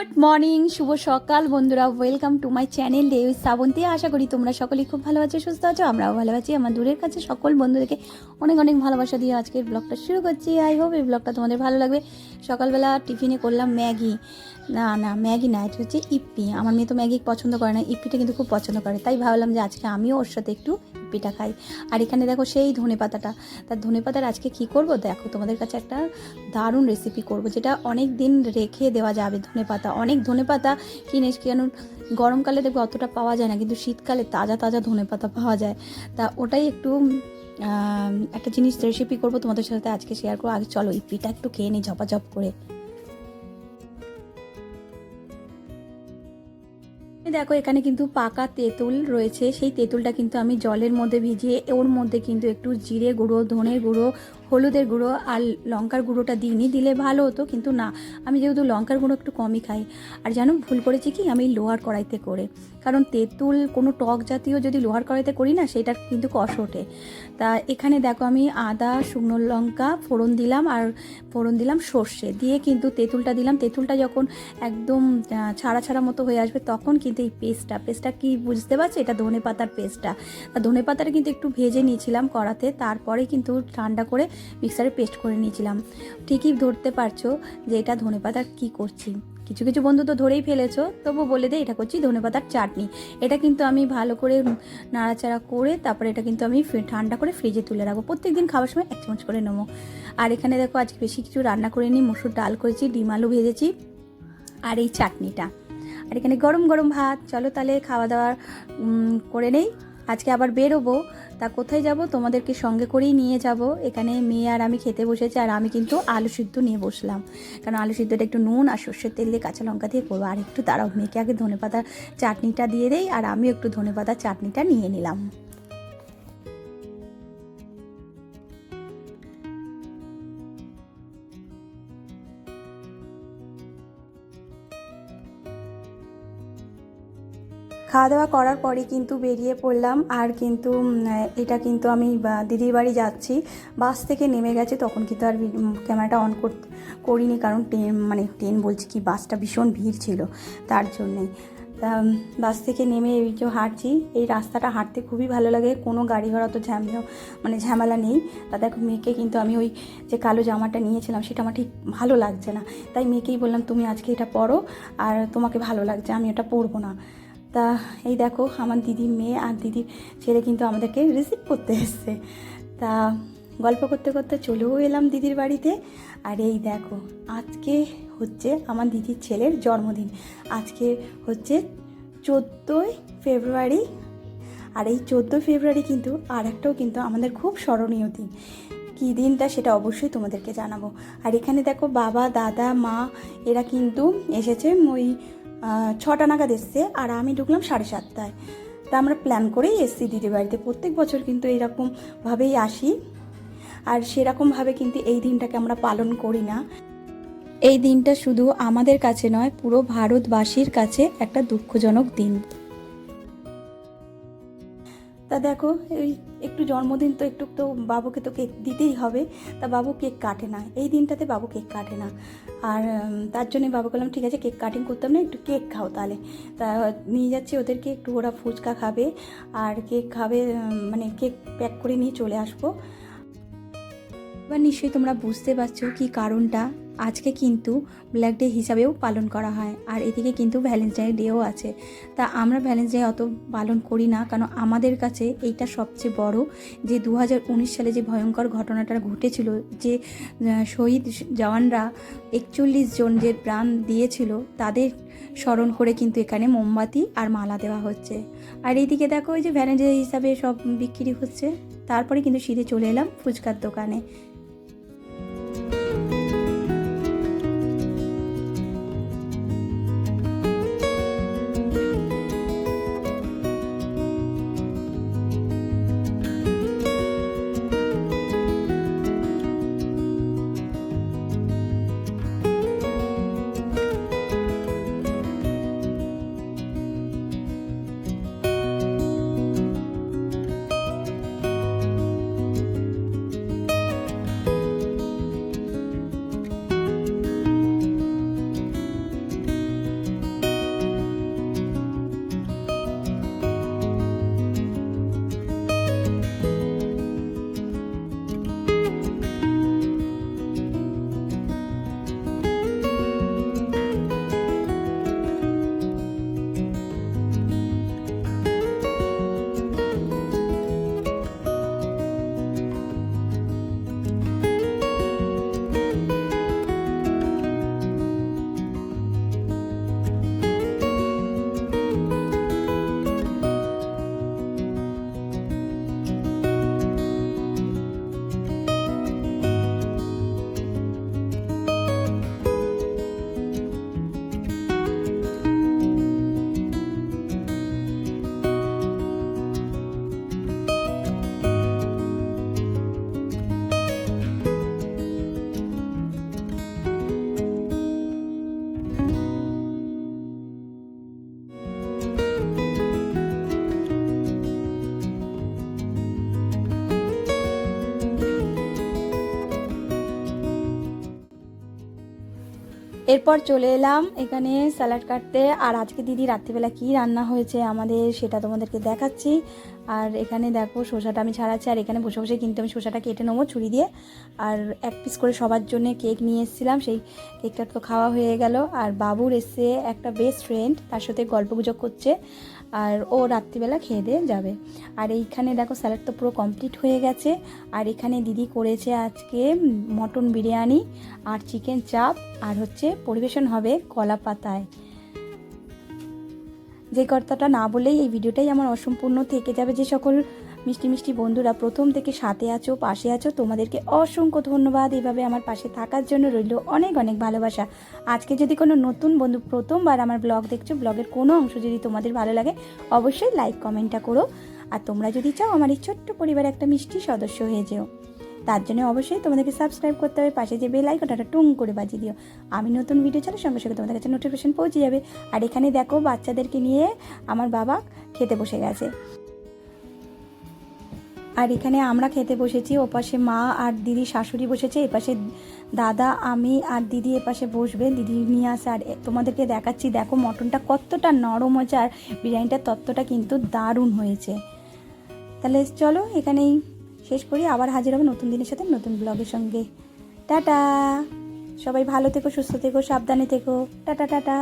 Good morning, শুভ সকাল বন্ধুরা। Welcome to my channel day with Shrabanti. আশা করি তোমরা সকলেই খুব ভালো আছো, সুস্থ আছো। আমরাও ভালো আছি। আমার দূরের কাছে সকল বন্ধুদেরকে অনেক অনেক ভালোবাসা দিয়ে আজকের ব্লগটা শুরু করছি। আই হোপ এই ব্লগটা তোমাদের ভালো লাগবে। সকালবেলা টিফিনে করলাম ম্যাগি। না ম্যাগি না, এটা হচ্ছে ইপ্পি। আমার মেয়ে তো ম্যাগি পছন্দ করে না, ইপ্পিটা কিন্তু খুব পছন্দ করে। তাই ভাবলাম যে আজকে আমিও ওর সাথে একটু ইপ্পিটা খাই। আর এখানে দেখো সেই ধনেপাতাটা, তার ধনেপাতার আজকে কি করব দেখো, তোমাদের কাছে একটা দারুণ রেসিপি করব, যেটা অনেক দিন রেখে দেওয়া যাবে। ধনেপাতা, অনেক ধনেপাতা কিনে, কেন গরমকালে দেখবো অতটা পাওয়া যায় না, কিন্তু শীতকালে তাজা তাজা ধনেপাতা পাওয়া যায়। তা ওটাই একটু একটা জিনিস রেসিপি করব তোমাদের সাথে আজকে শেয়ার করবো। আগে চলো ইপ্পিটা একটু খেয়ে নিই ঝপাঝপ করে। দেখো এখানে কিন্তু পাকা তেঁতুল রয়েছে। সেই তেঁতুলটা কিন্তু আমি জলের মধ্যে ভিজিয়ে ওর মধ্যে কিন্তু একটু জিরে গুঁড়ো, ধনের গুঁড়ো, হলুদের গুঁড়ো আর লঙ্কার গুঁড়োটা দিইনি, দিলে ভালো হতো, কিন্তু না, আমি যেহেতু লঙ্কার গুঁড়ো একটু কমই খাই। আর জানো ভুল করেছি কি, আমি লোহার কড়াইতে করে, কারণ তেঁতুল কোনো টক জাতীয় যদি লোহার কড়াইতে করি না, সেটা কিন্তু কষ ওঠে। তা এখানে দেখো আমি আদা, শুকনো লঙ্কা ফোড়ন দিলাম, আর ফোড়ন দিলাম সর্ষে দিয়ে কিন্তু তেঁতুলটা দিলাম। তেঁতুলটা যখন একদম ছাড়া ছাড়া মতো হয়ে আসবে, তখন কিন্তু এই পেস্টটা কি বুঝতে পারছো, এটা ধনেপাতার পেস্টটা। ধনেপাতাটা কিন্তু একটু ভেজে নিয়েছিলাম কড়াতে, তারপরে কিন্তু ঠান্ডা করে মিক্সারে পেস্ট করে নিয়েছিলাম। ঠিকই ধরতে পারছো যে এটা ধনেপাতার কি করছি। কিছু কিছু বন্ধু তো ধরেই ফেলেছো, তবু বলে দে, এটা করছি ধনেপাতার চাটনি। এটা কিন্তু আমি ভালো করে নাড়াচাড়া করে তারপরে এটা কিন্তু আমি ঠান্ডা করে ফ্রিজে তুলে রাখবো। প্রত্যেকদিন খাওয়ার সময় 1 চামচ করে নেবো। আর এখানে দেখো আজকে বেশি কিছু রান্না করে নিই, মসুর ডাল করেছি, ডিম আলু ভেজেছি, আর এই চাটনিটা, আর এখানে গরম গরম ভাত। চলো তাহলে খাওয়া দাওয়া করে নেই। আজকে আবার বেরোবো, তা কোথায় যাব তোমাদেরকে সঙ্গে করেই নিয়ে যাব। এখানে মেয়ে আর আমি খেতে বসেছি, আর আমি কিন্তু আলু সিদ্ধ নিয়ে বসলাম, কারণ আলু সিদ্ধটা একটু নুন আর সর্ষের তেল দিয়ে কাঁচা লঙ্কা দিয়ে করবো। আর একটু দাঁড়াও, মেয়েকে আগে ধনেপাতার চাটনিটা দিয়ে দেই, আর আমিও একটু ধনেপাতার চাটনিটা নিয়ে নিলাম। খাওয়া দাওয়া করার পরে কিন্তু বেরিয়ে পড়লাম। আর কিন্তু এটা কিন্তু আমি দিদির বাড়ি যাচ্ছি। বাস থেকে নেমে গেছে, তখন কিন্তু আর ক্যামেরাটা অন করিনি, কারণ ট্রেন বলছি কি, বাসটা ভীষণ ভিড় ছিল, তার জন্যে। তা বাস থেকে নেমে এই যে হাঁটছি, এই রাস্তাটা হাঁটতে খুবই ভালো লাগে, কোনো গাড়ি ঘোড়া তো ঝামেলা নেই। তা দেখো মেয়েকে কিন্তু আমি ওই যে কালো জামাটা নিয়েছিলাম, সেটা আমার ঠিক ভালো লাগছে না, তাই মেয়েকেই বললাম তুমি আজকে এটা পরো, আর তোমাকে ভালো লাগছে, আমি এটা পরবো না। তা এই দেখো আমার দিদির মেয়ে আর দিদির ছেলে কিন্তু আমাদেরকে রিসিভ করতে এসছে। তা গল্প করতে করতে চলেও এলাম দিদির বাড়িতে। আর এই দেখো আজকে হচ্ছে আমার দিদির ছেলের জন্মদিন। আজকে হচ্ছে 14ই ফেব্রুয়ারি। আর এই 14 ফেব্রুয়ারি কিন্তু আর একটাও কিন্তু আমাদের খুব স্মরণীয় দিন। কী দিনটা সেটা অবশ্যই তোমাদেরকে জানাবো। আর এখানে দেখো বাবা, দাদা, মা এরা কিন্তু এসেছে ওই 6টা নাগাদ এসছে, আর আমি ঢুকলাম 7:30টায়। তা আমরা প্ল্যান করেই এসছি দিদির বাড়িতে। প্রত্যেক বছর কিন্তু এইরকমভাবেই আসি, আর সেরকমভাবে কিন্তু এই দিনটাকে আমরা পালন করি না। এই দিনটা শুধু আমাদের কাছে নয়, পুরো ভারতবাসীর কাছে একটা দুঃখজনক দিন। তা দেখো এই একটু জন্মদিন তো, একটু তো বাবুকে তো কেক দিতেই হবে। তা বাবু কেক কাটে না, এই দিনটাতে বাবু কেক কাটে না। আর তার জন্যে বাবু বললাম ঠিক আছে, কেক কাটিং করতাম না, একটু কেক খাও তাহলে। তা নিয়ে যাচ্ছি ওদেরকে, একটু ওরা ফুচকা খাবে আর কেক খাবে, কেক প্যাক করে নিয়ে চলে আসবো। এবার নিশ্চয়ই তোমরা বুঝতে পারছো কি কারণটা। আজকে কিন্তু ব্ল্যাক ডে হিসাবেও পালন করা হয়, আর এদিকে কিন্তু ভ্যালেন্টাইন ডেও আছে। তা আমরা ভ্যালেন্টাইন ডে অত পালন করি না, কারণ আমাদের কাছে এইটা সবচেয়ে বড়, যে 2019 সালে যে ভয়ঙ্কর ঘটনাটা ঘটেছিল, যে শহীদ জওয়ানরা 41 জন যে প্রাণ দিয়েছিল, তাদের স্মরণ করে কিন্তু এখানে মোমবাতি আর মালা দেওয়া হচ্ছে। আর এইদিকে দেখো ওই যে ভ্যালেন্টাইন ডে হিসাবে সব বিক্রি হচ্ছে। তারপরে কিন্তু সিধে চলে এলাম ফুচকার দোকানে। এরপর চলে এলাম এখানে স্যালাড কাটতে। আর আজকে দিদি রাত্রিবেলা কি রান্না হয়েছে আমাদের সেটা তোমাদেরকে দেখাচ্ছি। আর এখানে দেখো শসাটা আমি ছাড়াচ্ছি, আর এখানে বসে বসে কিন্তু আমি শসাটা কেটে নেবো ছুরি দিয়ে। আর এক পিস করে সবার জন্য কেক নিয়ে এসেছিলাম, সেই কেকটা তো খাওয়া হয়ে গেল। আর বাবুর এসে একটা বেস্ট ফ্রেন্ড, তার সাথে গল্পগুজব করছে, আর ও রাত্রিবেলা খেয়ে দিয়ে যাবে। আর এইখানে দেখো স্যালাড তো পুরো কমপ্লিট হয়ে গেছে। আর এখানে দিদি করেছে আজকে মটন বিরিয়ানি আর চিকেন চাপ, আর হচ্ছে পরিবেশন হবে কলা পাতায়। যে কথাটা না বলেই এই ভিডিওটাই আমার অসম্পূর্ণ থেকে যাবে। যে সকল মিষ্টি মিষ্টি বন্ধুরা প্রথম থেকে সাথে আছো, পাশে আছো, তোমাদেরকে অসংখ্য ধন্যবাদ। এভাবে আমার পাশে থাকার জন্য রইল অনেক অনেক ভালোবাসা। আজকে যদি কোনো নতুন বন্ধু প্রথমবার আমার ব্লগ দেখছো, ব্লগের কোনো অংশ যদি তোমাদের ভালো লাগে অবশ্যই লাইক কমেন্টটা করো। আর তোমরা যদি চাও আমার এই ছোট্ট পরিবারে একটা মিষ্টি সদস্য হয়ে যেও, তার জন্য অবশ্যই তোমাদেরকে সাবস্ক্রাইব করতে হবে, পাশে যে বেল আইকনটা টুং করে বাজিয়ে দিও। আমি নতুন ভিডিও ছাড়ার সঙ্গে সঙ্গে তোমাদের কাছে নোটিফিকেশন পৌঁছে যাবে। আর এখানে দেখো বাচ্চাদেরকে নিয়ে আমার বাবা খেতে বসে গেছে। আর এখানে আমরা খেতে বসেছি, ওপাশে মা আর দিদি শাশুড়ি বসেছে, এপাশে দাদা, আমি আর দিদি এপাশে বসবে, দিদি নিয়ে আসে। আর তোমাদেরকে দেখাচ্ছি, দেখো মটনটা কতটা নরম হয়েছে, আর বিরিয়ানিটার তত্ত্বটা কিন্তু দারুণ হয়েছে। তাহলে চলো এখানেই শেষ করি, আবার হাজির হবে নতুন দিনের সাথে নতুন ব্লগের সঙ্গে। টাটা, সবাই ভালো থেকো, সুস্থ থেকো, সাবধানে থেকো। Tata tata.